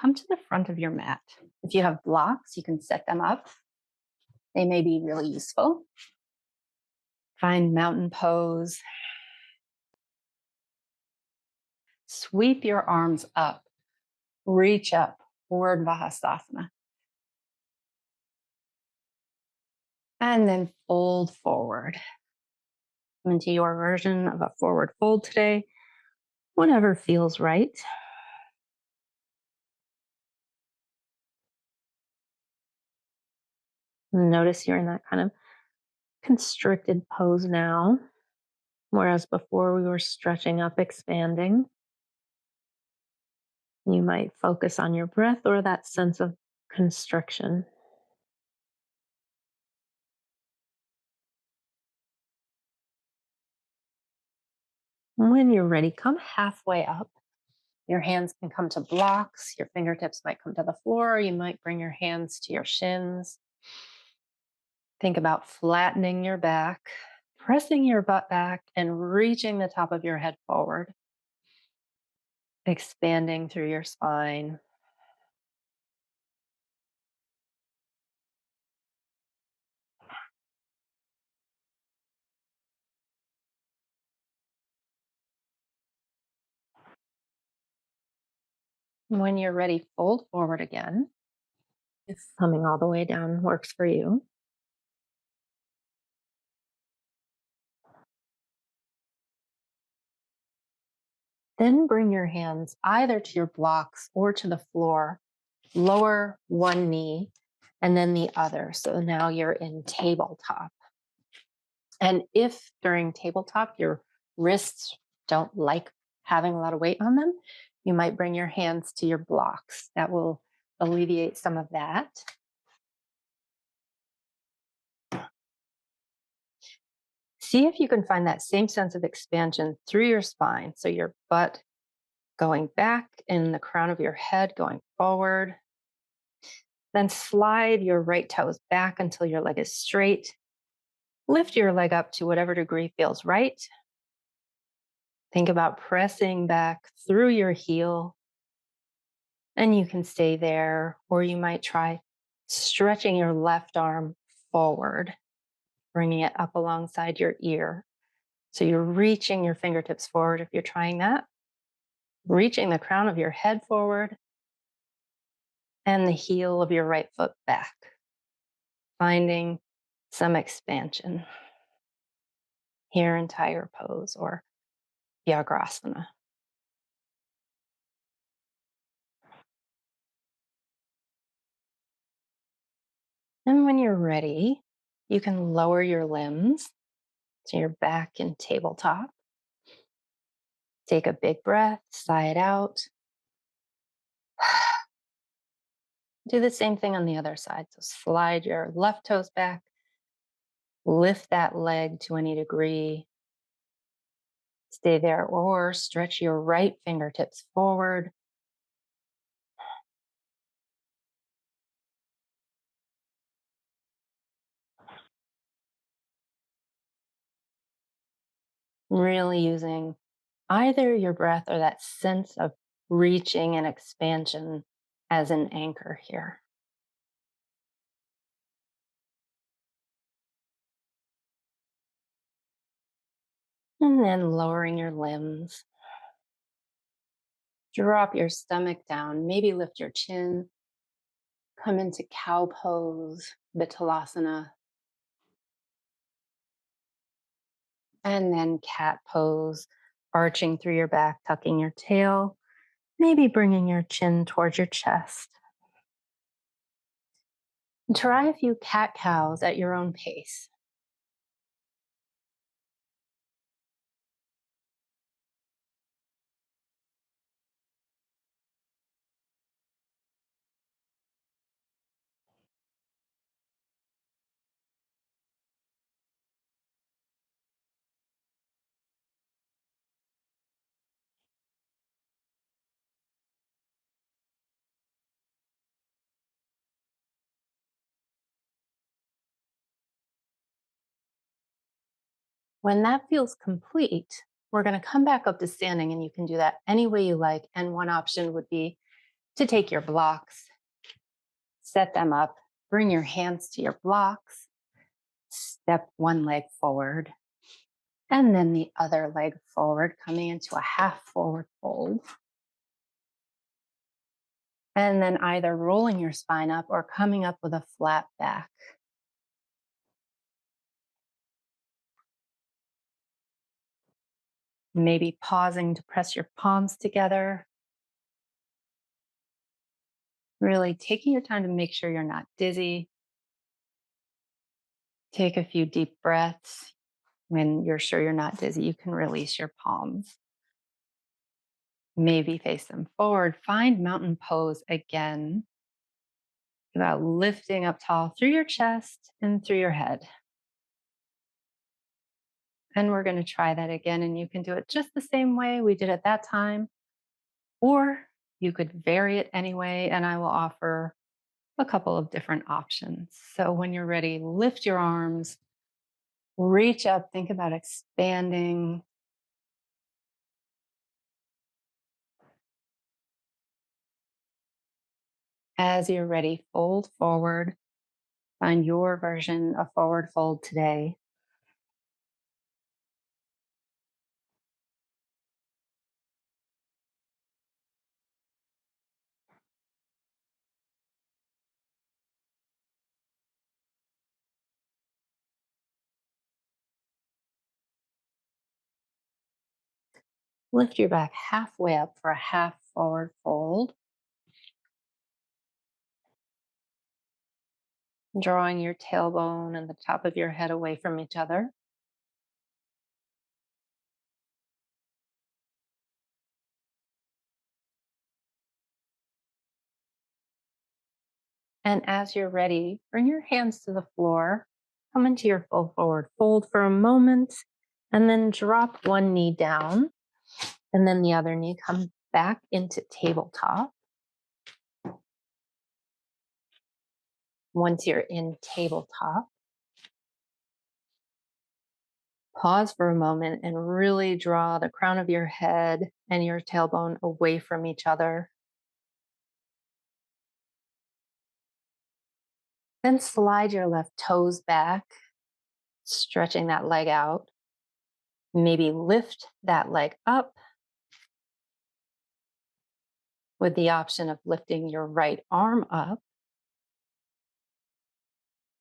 come to the front of your mat. If you have blocks, you can set them up. They may be really useful. Find mountain pose. Sweep your arms up. Reach up, forward Vahasana. And then fold forward. Come into your version of a forward fold today, whatever feels right. Notice you're in that kind of constricted pose now, whereas before we were stretching up, expanding. You might focus on your breath or that sense of constriction. When you're ready, come halfway up. Your hands can come to blocks. Your fingertips might come to the floor. You might bring your hands to your shins. Think about flattening your back, pressing your butt back, and reaching the top of your head forward, expanding through your spine. When you're ready, fold forward again. If coming all the way down works for you. Then bring your hands either to your blocks or to the floor. Lower one knee and then the other. So now you're in tabletop. And if during tabletop your wrists don't like having a lot of weight on them, you might bring your hands to your blocks. That will alleviate some of that. See if you can find that same sense of expansion through your spine. So your butt going back and the crown of your head going forward. Then slide your right toes back until your leg is straight. Lift your leg up to whatever degree feels right. Think about pressing back through your heel. And you can stay there, or you might try stretching your left arm forward, bringing it up alongside your ear. So you're reaching your fingertips forward if you're trying that. Reaching the crown of your head forward and the heel of your right foot back. Finding some expansion here in tiger pose or Vyagrasana. And when you're ready, you can lower your limbs so you're back in tabletop. Take a big breath, sigh it out. Do the same thing on the other side. So slide your left toes back, lift that leg to any degree. Stay there or stretch your right fingertips forward. Really using either your breath or that sense of reaching and expansion as an anchor here. And then lowering your limbs. Drop your stomach down, maybe lift your chin. Come into cow pose, Vitalasana. And then cat pose, arching through your back, tucking your tail, maybe bringing your chin towards your chest. And try a few cat cows at your own pace. When that feels complete, we're going to come back up to standing, and you can do that any way you like. And one option would be to take your blocks, set them up, bring your hands to your blocks, step one leg forward, and then the other leg forward, coming into a half forward fold. And then either rolling your spine up or coming up with a flat back. Maybe pausing to press your palms together. Really taking your time to make sure you're not dizzy. Take a few deep breaths. When you're sure you're not dizzy, you can release your palms. Maybe face them forward. Find mountain pose again. About lifting up tall through your chest and through your head. And we're going to try that again. And you can do it just the same way we did it that time. Or you could vary it anyway. And I will offer a couple of different options. So when you're ready, lift your arms, reach up, think about expanding. As you're ready, fold forward. Find your version of forward fold today. Lift your back halfway up for a half forward fold. Drawing your tailbone and the top of your head away from each other. And as you're ready, bring your hands to the floor. Come into your full forward fold for a moment, and then drop one knee down, and then the other knee comes back into tabletop. Once you're in tabletop, pause for a moment and really draw the crown of your head and your tailbone away from each other. Then slide your left toes back, stretching that leg out. Maybe lift that leg up with the option of lifting your right arm up.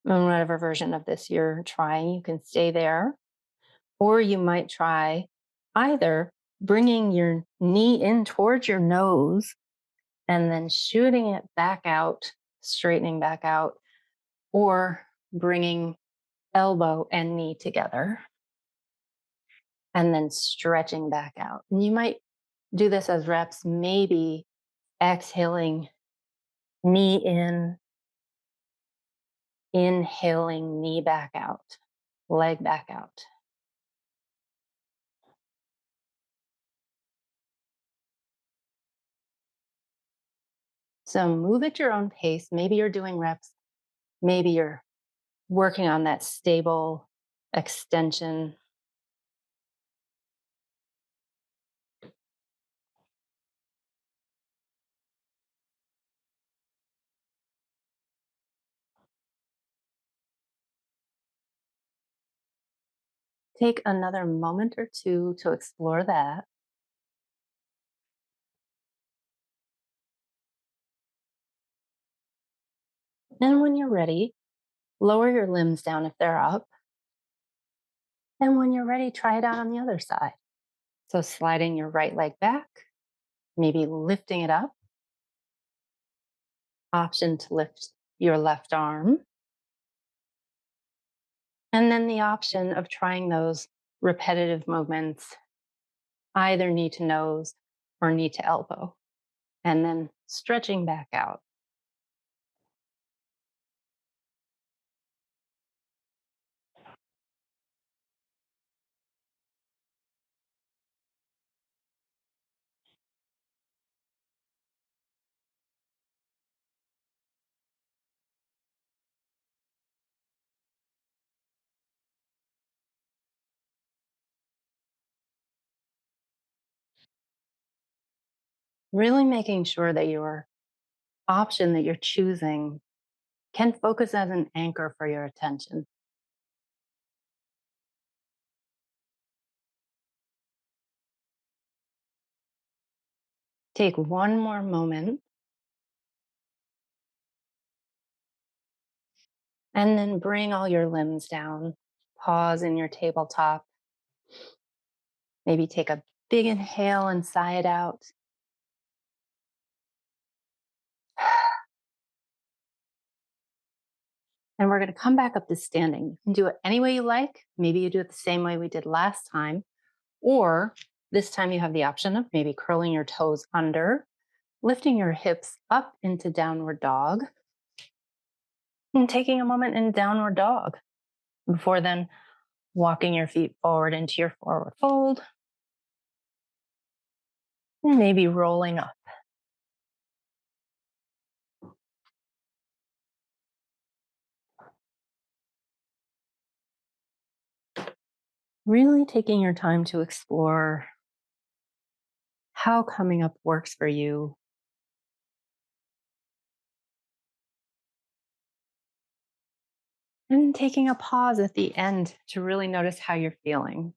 And whatever version of this you're trying, you can stay there. Or you might try either bringing your knee in towards your nose and then shooting it back out, straightening back out, or bringing elbow and knee together and then stretching back out. And you might do this as reps, maybe exhaling, knee in, inhaling, knee back out, leg back out. So move at your own pace. Maybe you're doing reps. Maybe you're working on that stable extension. Take another moment or two to explore that. And when you're ready, lower your limbs down if they're up. And when you're ready, try it out on the other side. So sliding your right leg back, maybe lifting it up. Option to lift your left arm. And then the option of trying those repetitive movements, either knee to nose or knee to elbow, and then stretching back out. Really making sure that you're option that you're choosing can focus as an anchor for your attention. Take one more moment and then bring all your limbs down. Pause in your tabletop. Maybe take a big inhale and sigh it out. And we're going to come back up to standing. You can do it any way you like. Maybe you do it the same way we did last time. Or this time you have the option of maybe curling your toes under, lifting your hips up into downward dog, and taking a moment in downward dog before then walking your feet forward into your forward fold, and maybe rolling up. Really taking your time to explore how coming up works for you. And taking a pause at the end to really notice how you're feeling.